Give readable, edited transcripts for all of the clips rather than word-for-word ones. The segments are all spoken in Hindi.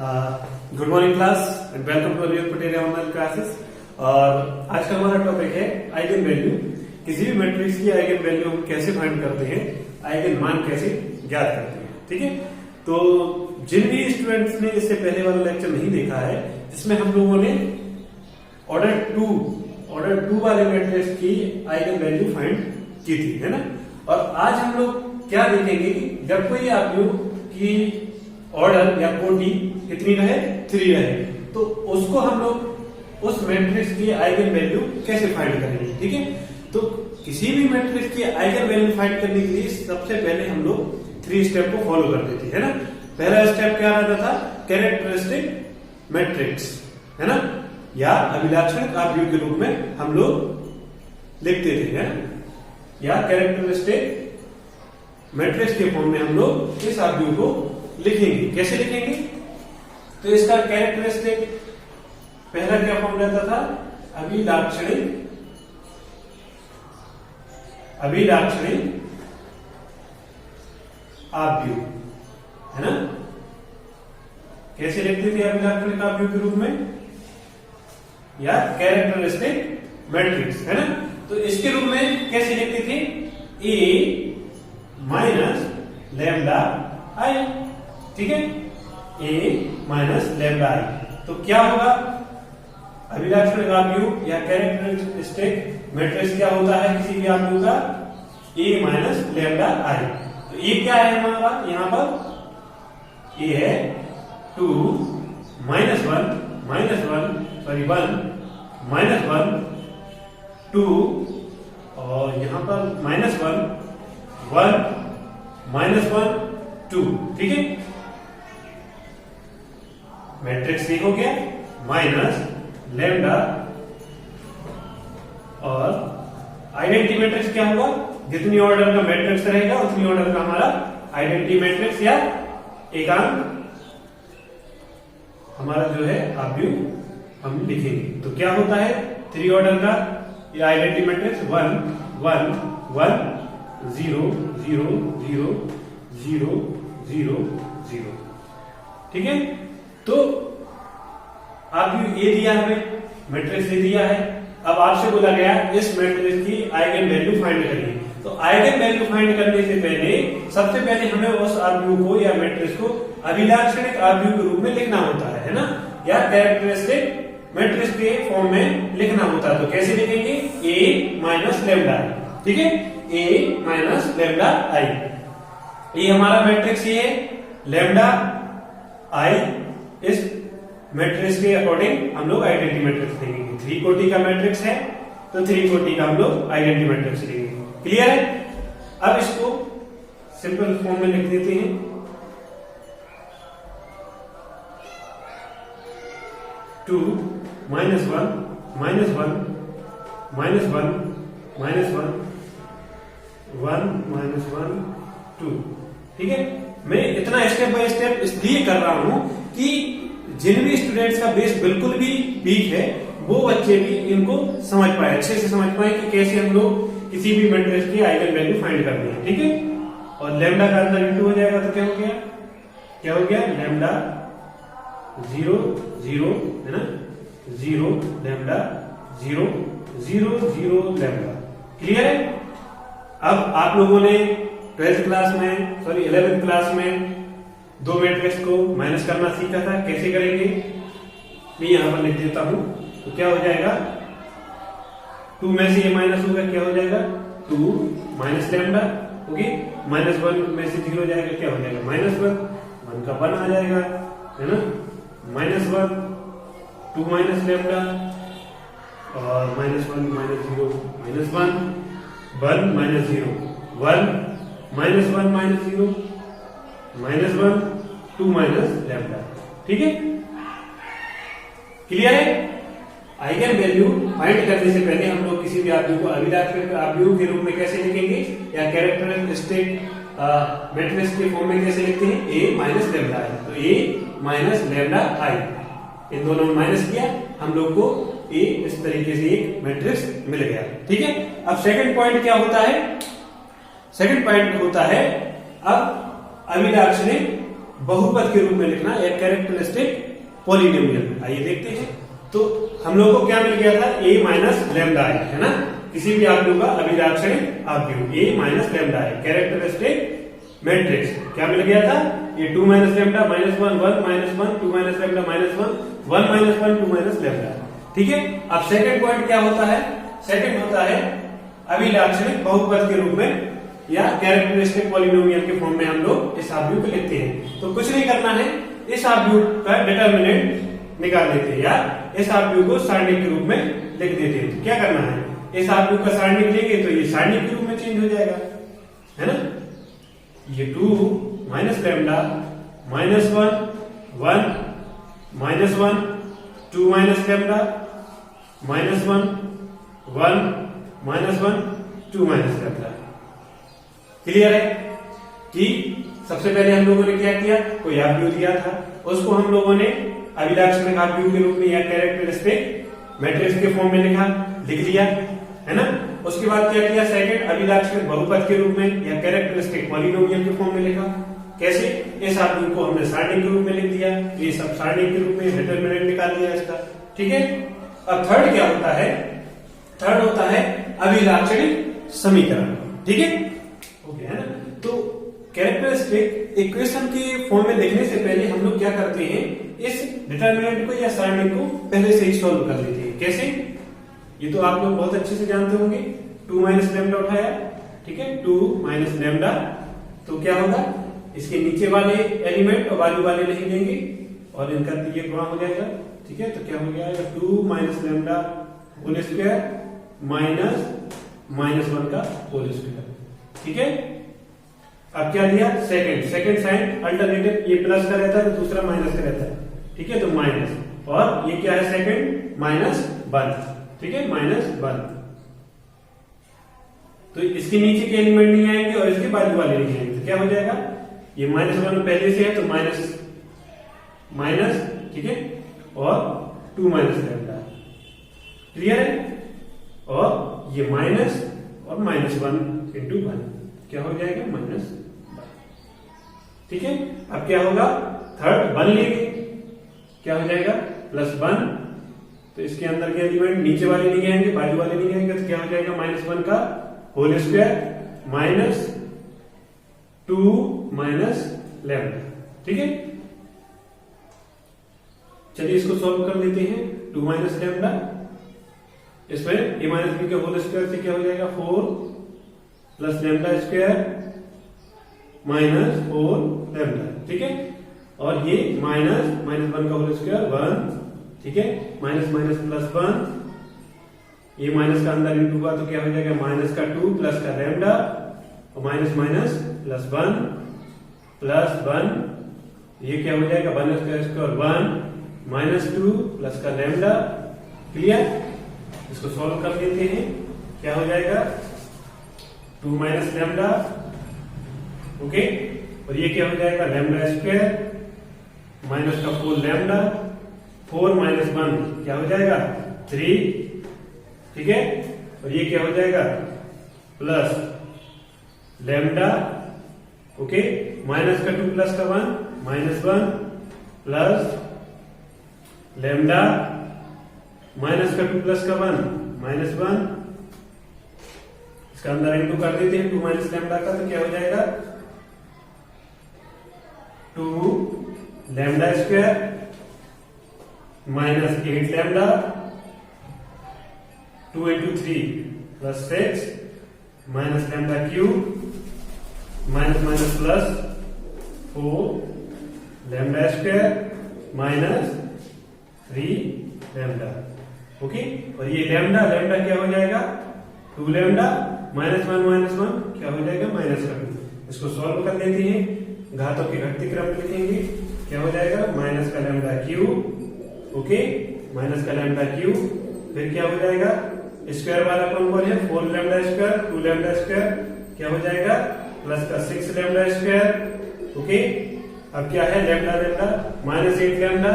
Good morning class and welcome to Anil Patel online classes. और आज का हमारा टॉपिक है आइगन वैल्यू। किसी भी मैट्रिक्स की आइगन वैल्यू हम कैसे फाइंड करते हैं, आइगन मान कैसे ज्ञात करते हैं। ठीक है, तो जिन भी स्टूडेंट्स ने इससे पहले वाला लेक्चर नहीं देखा है, जिसमें हम लोगों ने ऑर्डर टू वाले मैट्रिक्स की आइगन वैल्यू फाइंड की थी, है ना। और आज हम लोग क्या देखेंगे कि जब कोई आव्यूह की ऑर्डर या कोटि कितनी रहे, 3 रहे, तो उसको हम लोग उस मैट्रिक्स की आइगन वैल्यू कैसे फाइंड करेंगे। ठीक है, तो किसी भी मैट्रिक्स की आइगन वैल्यू फाइंड करने के लिए सबसे पहले हम लोग 3 स्टेप को फॉलो करते थे, है ना। पहला स्टेप क्या रहता था, कैरेक्टरिस्टिक मैट्रिक्स, है ना, या अभिलाक्षणिक आव्यूह के रूप में हम लोग लिखते थे, है ना, या कैरेक्टरिस्टिक मैट्रिक्स के फॉर्म में हम लोग इस आव्यूह को लिखेंगे। कैसे लिखेंगे, तो इसका कैरेक्टरिस्टिक पहला क्या फॉर्म रहता था, अभिलाक्षणिक आव्यूह, है ना। कैसे लिखते थे अभिलाक्षणिक आव्यूह के रूप में, या कैरेक्टरिस्टिक मैट्रिक्स, है ना। तो इसके रूप में कैसे लिखते थे, ए माइनस लैम्डा आई। ठीक है, ए माइनस लैम्डा आई। तो क्या होगा, अभिलाक्षणिक आव्यूह या कैरेक्टरिस्टिक मैट्रिक्स क्या होता है किसी भी आव्यूह का, ए माइनस लैम्डा आई। तो ए क्या है हमारा, यहां पर ए है 2 माइनस 1 2, और यहां पर -1 2। ठीक है, मैट्रिक्स ए हो गया माइनस लैम्डा, और आइडेंटिटी मैट्रिक्स क्या होगा, जितनी ऑर्डर का मैट्रिक्स रहेगा उतनी ऑर्डर का हमारा आइडेंटिटी मैट्रिक्स या एकांक हमारा जो है आव्यूह हम लिखेंगे। तो क्या होता है 3 ऑर्डर का ये आइडेंटिटी मैट्रिक्स 1 1 1 0 0 0 0 0 0। ठीक है, तो आव्यूह ए दिया हमें, मैट्रिक्स ए दिया है। अब आपसे बोला गया इस मैट्रिक्स की आइगन वैल्यू फाइंड करिए। तो आइगन वैल्यू फाइंड करने से पहले सबसे पहले हमें उस आव्यूह को या मैट्रिक्स को अभिलाक्षणिक आव्यूह के रूप में लिखना होता है ना, या कैरेक्टरिस्टिक मैट्रिक्स के फॉर्म में लिखना होता है। तो कैसे लिखेंगे, ए माइनस लैम्डा आई। ठीक है, ए माइनस लैम्डा आई, ये हमारा मैट्रिक्स ये है, लैम्डा आई इस मैट्रिक्स के अकॉर्डिंग हम लोग आइडेंटिटी मैट्रिक्स लिखेंगे। 3 कोटि का मैट्रिक्स है, तो 3 कोटि का हम लोग आइडेंटिटी मैट्रिक्स लिखेंगे। क्लियर है। अब इसको सिंपल फॉर्म में लिख देते हैं, टू माइनस 1 -1 -1 -1 1 -1 2। ठीक है, मैं इतना स्टेप बाय स्टेप इसलिए कर रहा हूं कि जिन भी स्टूडेंट्स का बेस बिल्कुल भी वीक है वो बच्चे भी इनको समझ पाए, अच्छे से समझ पाए कि कैसे हम लोग किसी भी मैट्रिक्स की आइगन वैल्यू फाइंड करनी है। ठीक है, और लैम्डा का अंदर इंटू हो जाएगा तो क्या हो गया लैम्डा 0 0, है ना, 0 लैम्डा 0 0 0 लैम्डा। क्लियर है। अब आप लोगों ने 11th क्लास में 2 मैट्रिक्स को माइनस करना सीखा था, कैसे करेंगे, मैं यहां पर लिख देता हूं। तो क्या हो जाएगा, 2 में से ये माइनस होगा, क्या हो जाएगा 2 माइनस लैम्डा, ओके, -1 में से 0 जाएगा, क्या हो जाएगा -1 1 का 1 आ जाएगा, है ना, -1 2 माइनस लैम्डा, और -1 -0 -1 1 -0 1 -1 -0 -1 2 माइनस लैम्डा। ठीक है, क्लियर है। आइगन वैल्यू फाइंड करने से पहले हम लोग किसी भी आव्यूह को अभिलाक्षणिक आव्यूह के रूप में कैसे लिखेंगे, या कैरेक्टरिस्टिक मैट्रिक्स के फॉर्म में कैसे लिखते हैं, ए माइनस लैम्डा आई। तो ए माइनस लैम्डा आई, इन दोनों में माइनस किया, हम लोग को ए इस तरीके से एक मैट्रिक्स मिल गया। ठीक है, अब सेकंड पॉइंट क्या होता है, सेकंड पॉइंट होता है अब अभिलाक्षणिक बहुपद के रूप में लिखना, एक कैरेक्टरिस्टिक पॉलिनोमियल। आइए देखते हैं। तो हम लोग को क्या मिल गया था, a माइनस लेमडा आई, है ना, किसी भी आव्यूह का अभिलाक्षणिक आव्यूह a minus lambda I, characteristic matrix क्या मिल गया था, ये 2 minus lambda minus 1 1 minus 1 2 minus lambda minus 1 1 minus 1 2 minus lambda. ठीक है, अब सेकंड पॉइंट क्या होता है, सेकंड होता है अभिलाक्षणिक बहुपद के रूप में या कैरेक्टरिस्टिक पॉलिनोमियल के फॉर्म में हम लोग इस आव्यूह को लिखते हैं। तो कुछ नहीं करना है, इस आव्यूह का डिटर्मिनेंट निकाल लेते हैं या इस आव्यूह को सारणिक के रूप में लिख देते हैं। तो क्या करना है, इस आव्यूह का सारणिक लेंगे तो ये सारणिक के रूप में चेंज हो जाएगा, है ना, ये 2 minus lambda minus 1 1 minus 1 2 minus lambda minus 1 1 minus 1 2 minus lambda. Clear है कि सबसे पहले हम लोगों ने क्या किया, कोई आव्यूह दिया था, उसको हम लोगों ने अभिलाक्षणिक आव्यूह के रूप में या कैरेक्टरिस्टिक मैट्रिक्स के फॉर्म में लिख लिया, है ना। उसके बाद क्या किया, सेकंड अभिलाक्षणिक बहुपद के रूप में या कैरेक्टरिस्टिक पॉलिनोमियल के फॉर्म में लिखा। कैसे, इस आव्यूह को हमने सारणिक के रूप में लिख दिया, ये सब सारणिक के रूप में डिटरमिनेंट निकाल दिया इसका। ठीक है, अब थर्ड क्या होता है, थर्ड होता है अभिलाक्षणिक समीकरण। ठीक है, ओके, है ना। तो कैरेक्टरिस्टिक इक्वेशन के फॉर्म में लिखने से पहले हम लोग क्या करते हैं, इस डिटरमिनेंट को या सारणिक को पहले से ही सॉल्व कर लेते हैं। कैसे, ये तो आप लोग बहुत अच्छे से जानते होंगे। 2 माइनस लेमडा उठाया, ठीक है, 2 माइनस लेमडा, तो क्या होगा, इसके नीचे वाले एलिमेंट और बाजू वाले नहीं लेंगे और इनका ये गुणा हो जाएगा। ठीक है, तो क्या हो जाएगा, 2 minus lambda whole square minus minus 1 का होल स्क्वायर। ठीक है, अब क्या दिया, सेकंड साइन अल्टरनेटिव, ये प्लस का रहता है तो दूसरा माइनस का रहता है। ठीक है, तो माइनस, और ये क्या है, सेकंड माइनस 1। ठीक है, माइनस 1, तो इसके नीचे के एलिमेंट नहीं आएंगे और इसके बाजू वाले नहीं आएंगे, तो क्या हो जाएगा, ये माइनस 1 पहले से है तो माइनस माइनस, ठीक है, और 2 माइनस लेमडा। क्लियर है, और ये माइनस और माइनस 1 इंटू 1 क्या हो जाएगा, माइनस 1। ठीक है, अब क्या होगा, थर्ड 1 लेंगे, क्या हो जाएगा, प्लस 1, तो इसके अंदर के एलिमेंट नीचे वाले नहीं आएंगे, बाजू वाले नहीं आएंगे, तो क्या हो जाएगा, माइनस 1 का whole square minus 2 minus lambda. ठीक है, चलिए इसको सॉल्व कर लेते हैं। 2 माइनस लेमडा, इसमें a माइनस बी के होल स्क्वायर से क्या हो जाएगा, 4 plus lambda square minus 4 lambda. ठीक है, और ये माइनस 1 का होल स्क्वायर 1। ठीक है, माइनस माइनस प्लस 1, ये माइनस का अंदर इंटू हुआ तो क्या हो जाएगा, माइनस का 2 प्लस का लेमडा और माइनस माइनस प्लस 1 प्लस 1, ये क्या हो जाएगा, 1 का स्क्वायर 1 माइनस 2 प्लस का लेमडा। क्लियर, इसको सॉल्व कर लेते हैं, क्या हो जाएगा, 2 माइनस लेमडा, ओके, और ये क्या हो जाएगा, लेमडा स्क्वायर माइनस का 4 लेमडा, 4 माइनस 1 क्या हो जाएगा, 3। ठीक है, और ये क्या हो जाएगा, प्लस लेमडा, ओके, माइनस का 2 प्लस का 1 माइनस 1 प्लस लेमडा माइनस का 2 प्लस का 1 माइनस 1, इसका अंदर इंटू कर देते हैं 2 माइनस लेमडा का, तो क्या हो जाएगा, 2 lambda square minus 8 lambda 2 into 3 plus 6 minus lambda cube minus minus plus 4 lambda square minus 3 lambda. Okay, और ये लेमडा क्या हो जाएगा, 2 लेमडा माइनस 1 क्या हो जाएगा, माइनस का 2। इसको सॉल्व कर लेते हैं, घातों के घटते क्रम लिखेंगे, क्या हो जाएगा, माइनस का लेमडा क्यूब, ओके, माइनस का लेमडा क्यूब, फिर क्या हो जाएगा, स्क्वायर वाला कौन है, 4 लेमडा स्क्वायर 2 लेमडा स्क्वायर क्या हो जाएगा, प्लस का 6 लेमडा स्क्वायर। ओके, अब क्या है, lambda minus 8 lambda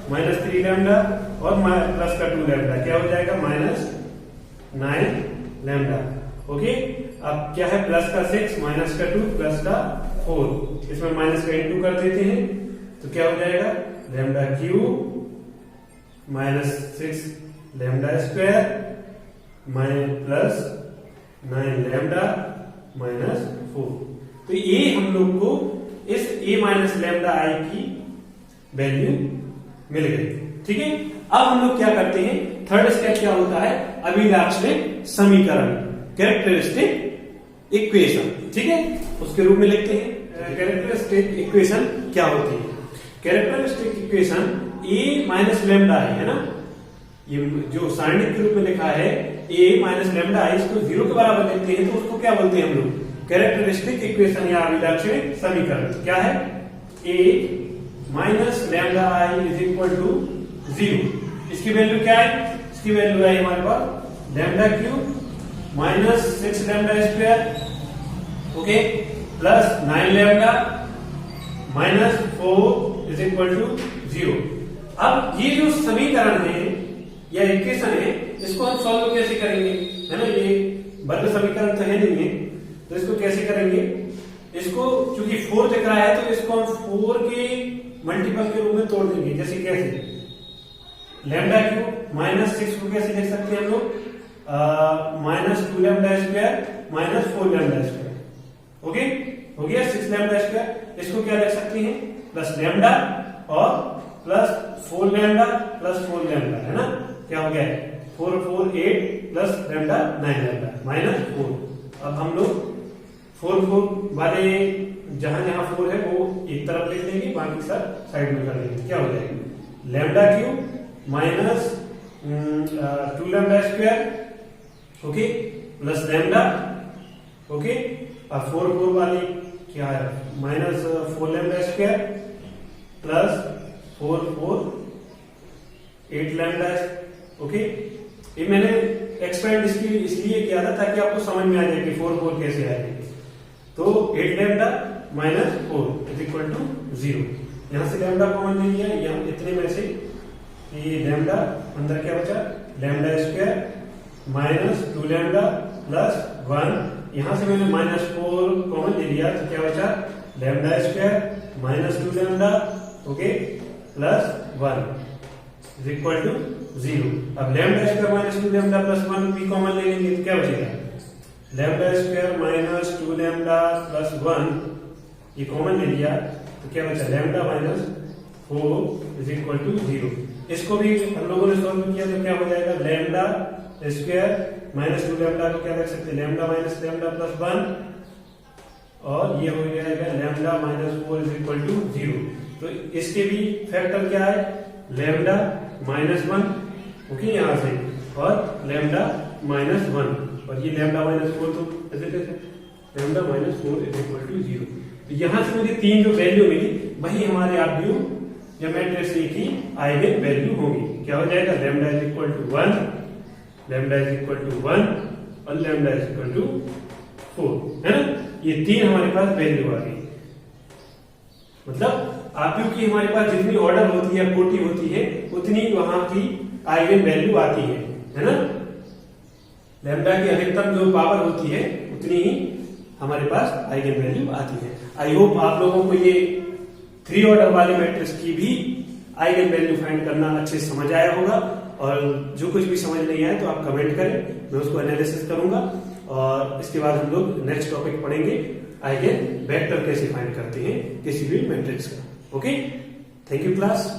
minus 3 lambda और प्लस का 2 लेमडा क्या हो जाएगा, माइनस 9 लेमडा। ओके, अब क्या है, प्लस का 6 माइनस का 2 प्लस का 4, इसमें माइनस का इंटू कर देते हैं तो क्या हो जाएगा lambda cube minus 6 lambda square plus 9 lambda minus 4। तो ये हम लोग को इस a माइनस लैम्डा आई की वैल्यू मिल गई। ठीक है, अब हम लोग क्या करते हैं, थर्ड स्टेप क्या होता है, अभिलाक्षणिक समीकरण, कैरेक्टरिस्टिक इक्वेशन। ठीक है, उसके रूप में लिखते हैं कैरेक्टरिस्टिक इक्वेशन क्या होती है। Characteristic equation a minus lambda है ना, ये जो सारणिक के रूप में लिखा है a माइनस लैम्डा आई, इसको 0 के बराबर लिखते हैं तो उसको क्या बोलते हैं हम लोग, कैरेक्टरिस्टिक इक्वेशन या अभिलाक्षणिक समीकरण। क्या है, a minus lambda I is equal to 0। इसकी वैल्यू क्या है, इसकी वैल्यू है हमारे पास lambda cube minus 6 lambda square, okay, plus 9 lambda minus 4 is equal to 0। अब ये जो समीकरण है या इक्वेशन है, इसको हम सॉल्व कैसे करेंगे, है ना, ये वर्ग समीकरण तो है नहीं है, तो इसको कैसे करेंगे, इसको चूंकि 4 दिख रहा है तो इसको हम 4 के मल्टीपल के रूप में तोड़ देंगे। जैसे कैसे, लैम्डा क्यूब माइनस 6 को कैसे लिख सकते हैं हम लोग, minus 2 lambda square minus 4 lambda square, okay, हो गया 6 लैम्डा स्क्वायर। इसको क्या लिख सकते हैं, प्लस लैम्डा और प्लस 4 लैम्डा प्लस 4 लैम्डा, है ना, क्या हो गया 4 4 8 प्लस लैम्डा 9 लैम्डा माइनस 4। अब हम लोग 4 4 वाले जहां जहां 4 है वो एक तरफ लिख लेंगे, बाकी सब साइड में कर लेंगे। क्या हो जाएगा lambda cube minus 2 lambda square, okay, plus lambda, okay, और 4 4 वाली क्या है minus 4 lambda square plus 4 4 8 lambda, okay. ये मैंने एक्सपेंड इसलिए किया था ताकि आपको समझ में आ जाए कि 4 4 कैसे आएंगे। तो 8 lambda minus 4 is equal to 0। यहां से लैम्डा कॉमन ले लिया, यहां इतने में से ये लैम्डा अंदर क्या बचा, lambda square minus 2 lambda plus 1, यहां से मैंने माइनस 4 कॉमन ले लिया तो क्या बचा lambda square minus 2 lambda, okay, plus 1 is equal to 0। अब lambda square minus 2 lambda plus 1 भी कॉमन ले लेंगे तो क्या बचेगा, lambda square minus 2 lambda plus 1, ये कॉमन ले लिया तो क्या बचा lambda minus 4 is equal to 0। इसको भी हम लोगों ने सॉल्व किया तो क्या हो जाएगा लैम्डा स्क्वायर माइनस 2 लैम्डा को क्या रख सकते हैं लैम्डा माइनस लैम्डा प्लस 1, और ये हो जाएगा lambda minus 4 is equal to 0। तो इसके भी फैक्टर क्या है लैम्डा माइनस 1, ओके, यहां से, और लैम्डा माइनस 1, और ये लैम्डा माइनस 4 तो ऐसे lambda minus 4 is equal to 0। तो यहां से मुझे 3 जो वैल्यू मिली वही हमारे आर्ग्यू या मैट्रिक्स ए की आइगन वैल्यू होगी। क्या हो जाएगा lambda is equal to 1, lambda is equal to 1 और लैम्डा इज इक्वल टू 4, है ना, ये 3 हमारे पास वैल्यू आ गई। मतलब आर्ग्यू की हमारे पास जितनी ऑर्डर होती है कोटि होती है उतनी वहां की आइगन वैल्यू आती है ना, लैम्डा की अधिकतम जो पावर होती है उतनी ही हमारे पास आइगन वैल्यू आती है। आई होप आप लोगों को ये 3 ऑर्डर वाले मैट्रिक्स की भी आइगन वैल्यू फाइंड करना अच्छे से समझ आया होगा, और जो कुछ भी समझ नहीं आया तो आप कमेंट करें, मैं उसको एनालिसिस करूंगा, और इसके बाद हम लोग नेक्स्ट टॉपिक पढ़ेंगे आइगन वेक्टर कैसे फाइंड करते हैं किसी भी मैट्रिक्स का। Okay, thank you class.